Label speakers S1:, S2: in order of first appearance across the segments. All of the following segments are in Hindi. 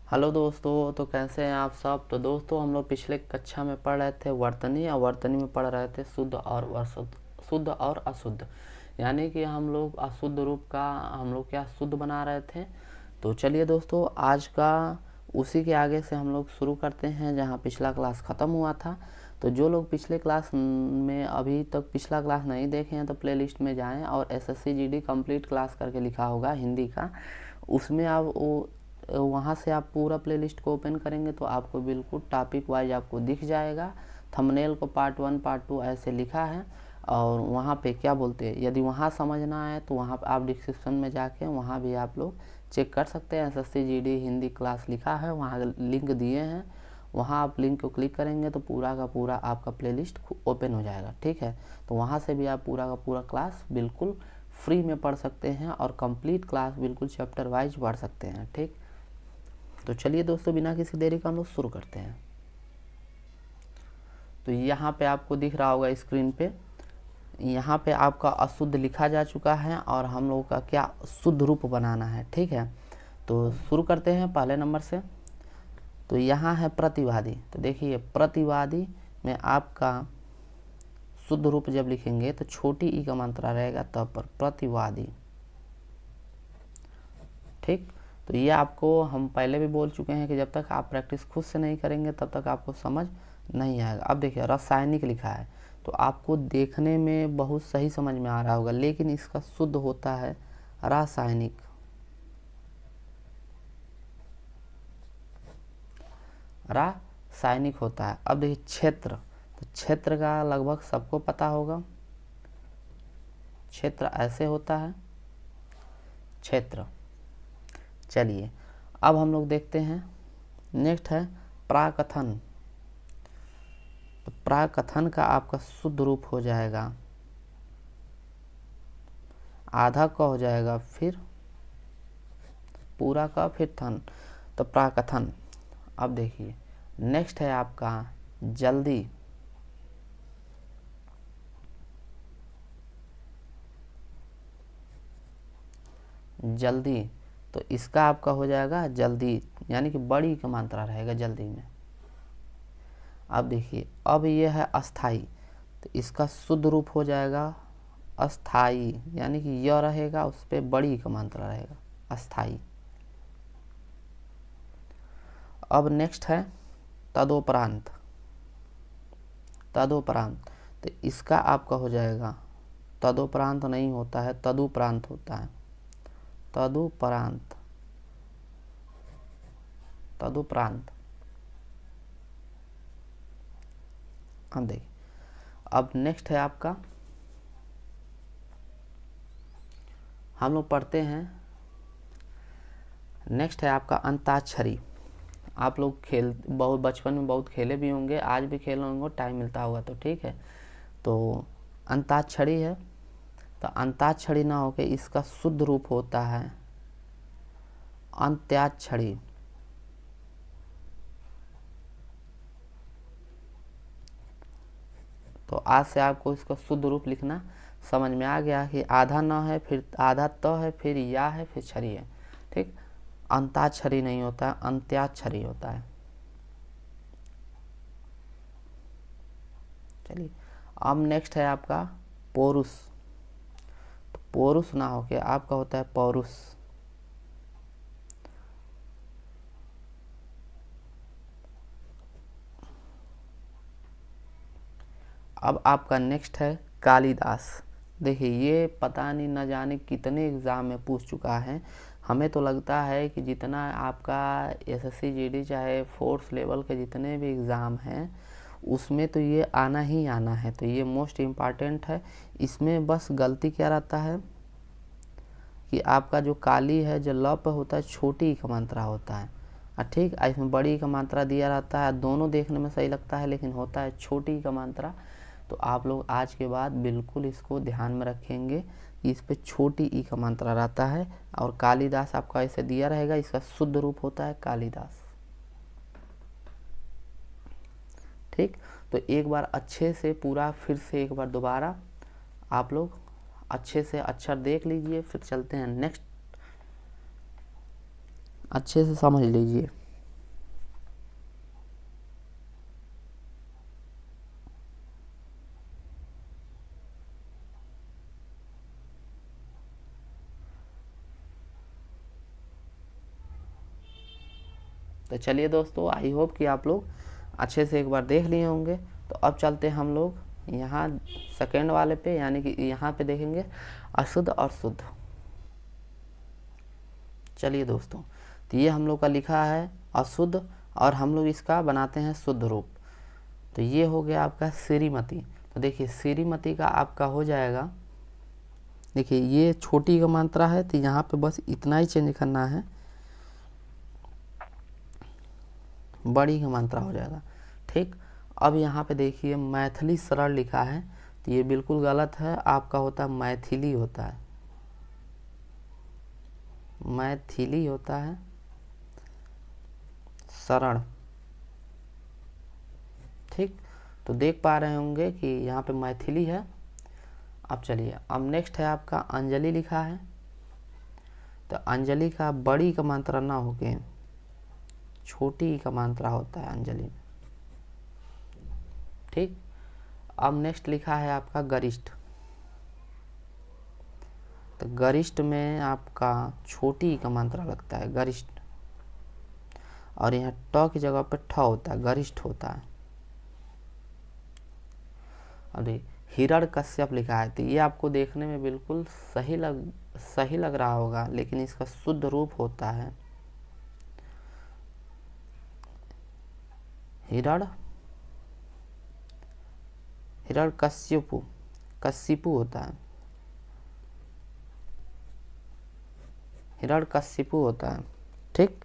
S1: हेलो दोस्तों, तो कैसे हैं आप सब। तो दोस्तों, हम लोग पिछले कक्षा में पढ़ रहे थे वर्तनी और वर्तनी में पढ़ रहे थे शुद्ध और अशुद्ध, शुद्ध और अशुद्ध। यानी कि हम लोग अशुद्ध रूप का हम लोग क्या शुद्ध बना रहे थे। तो चलिए दोस्तों, आज का उसी के आगे से हम लोग शुरू करते हैं जहाँ पिछला क्लास ख़त्म हुआ था। तो जो लोग पिछले क्लास में अभी तक पिछला क्लास नहीं देखे हैं तो प्लेलिस्ट में जाएं और एसएससी जीडी कंप्लीट क्लास करके लिखा होगा हिंदी का, उसमें आप वहाँ से आप पूरा प्लेलिस्ट को ओपन करेंगे तो आपको बिल्कुल टॉपिक वाइज आपको दिख जाएगा। थंबनेल को पार्ट 1 पार्ट 2 ऐसे लिखा है। और वहाँ पे क्या बोलते हैं, यदि वहाँ समझना है तो वहाँ आप डिस्क्रिप्शन में जाके वहाँ भी आप लोग चेक कर सकते हैं। एसएससी जीडी हिंदी क्लास लिखा है, वहाँ लिंक दिए हैं, वहाँ आप लिंक को क्लिक करेंगे तो पूरा का पूरा आपका प्लेलिस्ट ओपन हो जाएगा। ठीक है, तो वहाँ से भी आप पूरा का पूरा क्लास बिल्कुल फ्री में पढ़ सकते हैं और कंप्लीट क्लास बिल्कुल चैप्टर वाइज पढ़ सकते हैं। ठीक, तो चलिए दोस्तों, बिना किसी देरी का हम लोग शुरू करते हैं। तो यहाँ पे आपको दिख रहा होगा स्क्रीन पे, यहाँ पे आपका अशुद्ध लिखा जा चुका है और हम लोगों का क्या शुद्ध रूप बनाना है। ठीक है, तो शुरू करते हैं पहले नंबर से। तो यहाँ है प्रतिवादी। तो देखिए, प्रतिवादी में आपका शुद्ध रूप जब लिखेंगे तो छोटी ई का मात्रा रहेगा तब पर प्रतिवादी। ठीक, तो ये आपको हम पहले भी बोल चुके हैं कि जब तक आप प्रैक्टिस खुद से नहीं करेंगे तब तक आपको समझ नहीं आएगा। अब देखिए, रासायनिक लिखा है तो आपको देखने में बहुत सही समझ में आ रहा होगा, लेकिन इसका शुद्ध होता है रासायनिक। रासायनिक होता है। अब देखिए क्षेत्र, तो क्षेत्र का लगभग सबको पता होगा, क्षेत्र ऐसे होता है क्षेत्र। चलिए, अब हम लोग देखते हैं नेक्स्ट है प्राकथन। तो प्राकथन का आपका शुद्ध रूप हो जाएगा, आधा का हो जाएगा फिर पूरा का फिर थन, तो प्राकथन। अब देखिए नेक्स्ट है आपका जल्दी। जल्दी, तो इसका आपका हो जाएगा जल्दी, यानी कि बड़ी का मात्रा रहेगा जल्दी में। अब देखिए, अब ये है अस्थाई, तो इसका शुद्ध रूप हो जाएगा अस्थाई, यानी कि यह रहेगा उस पर बड़ी का मात्रा रहेगा अस्थाई। अब नेक्स्ट है तदोपरांत। तदोपरांत, तो इसका आपका हो जाएगा, तदोपरांत नहीं होता है, तदुपरांत होता है। तदुपरांत, तदुपरांत। अब देखिए, अब नेक्स्ट है आपका, हम लोग पढ़ते हैं, नेक्स्ट है आपका अंताक्षरी। आप लोग बहुत बचपन में बहुत खेले भी होंगे, आज भी खेल होंगे, टाइम मिलता होगा तो। ठीक है, तो अंताक्षरी है, तो अंताक्षरी ना होके इसका शुद्ध रूप होता है अंत्याक्षरी। तो आज से आपको इसका शुद्ध रूप लिखना समझ में आ गया कि आधा न है, फिर आधा त है, फिर या है, फिर छरी है। ठीक, अंताक्षरी नहीं होता है, अंत्याक्षरी होता है। चलिए, अब नेक्स्ट है आपका पौरुष। तो पौरुष ना होके आपका होता है पौरुष। अब आपका नेक्स्ट है कालिदास। देखिए, ये पता नहीं न जाने कितने एग्ज़ाम में पूछ चुका है। हमें तो लगता है कि जितना आपका एसएससी जीडी चाहे फोर्थ लेवल के जितने भी एग्ज़ाम हैं उसमें तो ये आना ही आना है, तो ये मोस्ट इम्पॉर्टेंट है। इसमें बस गलती क्या रहता है कि आपका जो काली है, जो ल पे होता है छोटी का मात्रा होता है, ठीक, इसमें बड़ी का मात्रा दिया रहता है। दोनों देखने में सही लगता है लेकिन होता है छोटी का मात्रा। तो आप लोग आज के बाद बिल्कुल इसको ध्यान में रखेंगे कि इस पे छोटी ई का मात्रा रहता है। और कालिदास आपका ऐसे दिया रहेगा, इसका शुद्ध रूप होता है कालिदास। ठीक, तो एक बार अच्छे से पूरा फिर से एक बार दोबारा आप लोग अच्छे से अक्षर देख लीजिए, फिर चलते हैं नेक्स्ट, अच्छे से समझ लीजिए। तो चलिए दोस्तों, आई होप कि आप लोग अच्छे से एक बार देख लिए होंगे। तो अब चलते हैं हम लोग यहाँ सेकेंड वाले पे, यानी कि यहाँ पे देखेंगे अशुद्ध और शुद्ध। चलिए दोस्तों, तो ये हम लोग का लिखा है अशुद्ध और हम लोग इसका बनाते हैं शुद्ध रूप। तो ये हो गया आपका श्रीमती। तो देखिए श्रीमती का आपका हो जाएगा, देखिए ये छोटी का मात्रा है तो यहाँ पे बस इतना ही चेंज करना है, बड़ी का मात्रा हो जाएगा। ठीक, अब यहाँ पे देखिए मैथिली सरल लिखा है, तो ये बिल्कुल गलत है, आपका होता है मैथिली होता है, मैथिली होता है सरल। ठीक, तो देख पा रहे होंगे कि यहाँ पे मैथिली है। अब चलिए, अब नेक्स्ट है आपका अंजलि लिखा है, तो अंजलि का बड़ी का मात्रा ना होके छोटी का मात्रा होता है अंजलि। ठीक, अब नेक्स्ट लिखा है आपका गरिष्ठ, तो गरिष्ठ में आपका छोटी का मात्रा लगता है गरिष्ठ, और यहाँ ट की जगह पे ठ होता है, गरिष्ठ होता है। अभी हिरण्यकश्यप लिखा है, तो ये आपको देखने में बिल्कुल सही लग रहा होगा, लेकिन इसका शुद्ध रूप होता है हिरण्यकश्यपु, कश्यपु होता है, हिरण्यकश्यपु होता है। ठीक,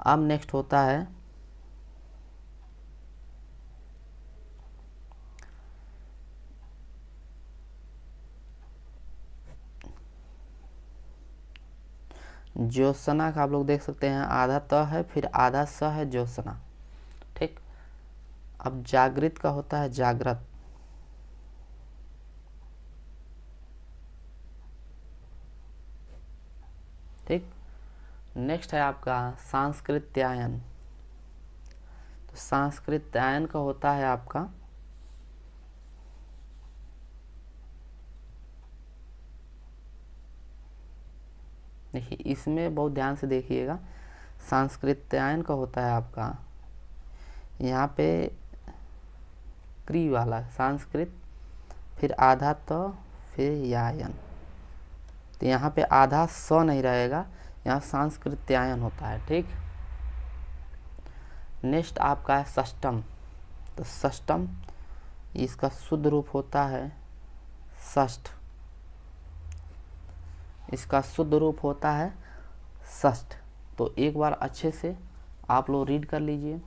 S1: अब नेक्स्ट होता है ज्योत्सना का, आप लोग देख सकते हैं आधा त है फिर आधा स है, ज्योत्सना। ठीक, अब जागृत का होता है जागृत। ठीक, नेक्स्ट है आपका सांस्कृत्यायन, तो सांस्कृत्यायन का होता है आपका देखिए, इसमें बहुत ध्यान से देखिएगा, सांस्कृत्यायन का होता है आपका यहाँ पे क्री वाला संस्कृत, फिर आधा तो फिर यायन, तो यहाँ पे आधा स नहीं रहेगा, यहाँ सांस्कृत्यायन होता है। ठीक, नेक्स्ट आपका है षष्टम, तो षष्टम इसका शुद्ध रूप होता है षष्ठ, इसका शुद्ध रूप होता है षष्ठ। तो एक बार अच्छे से आप लोग रीड कर लीजिए।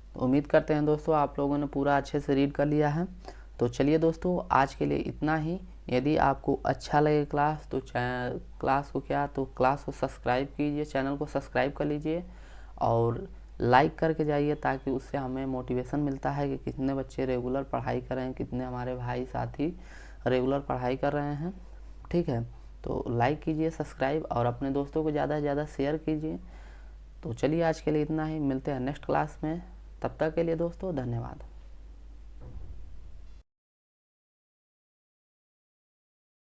S1: तो उम्मीद करते हैं दोस्तों आप लोगों ने पूरा अच्छे से रीड कर लिया है। तो चलिए दोस्तों, आज के लिए इतना ही। यदि आपको अच्छा लगे क्लास तो क्लास को सब्सक्राइब कीजिए, चैनल को सब्सक्राइब कर लीजिए और लाइक करके जाइए, ताकि उससे हमें मोटिवेशन मिलता है कि कितने बच्चे रेगुलर पढ़ाई कर रहे हैं, कितने हमारे भाई साथी रेगुलर पढ़ाई कर रहे हैं। ठीक है, तो लाइक कीजिए, सब्सक्राइब और अपने दोस्तों को ज़्यादा से ज़्यादा शेयर कीजिए। तो चलिए आज के लिए इतना ही, मिलते हैं नेक्स्ट क्लास में, तब तक के लिए दोस्तों धन्यवाद।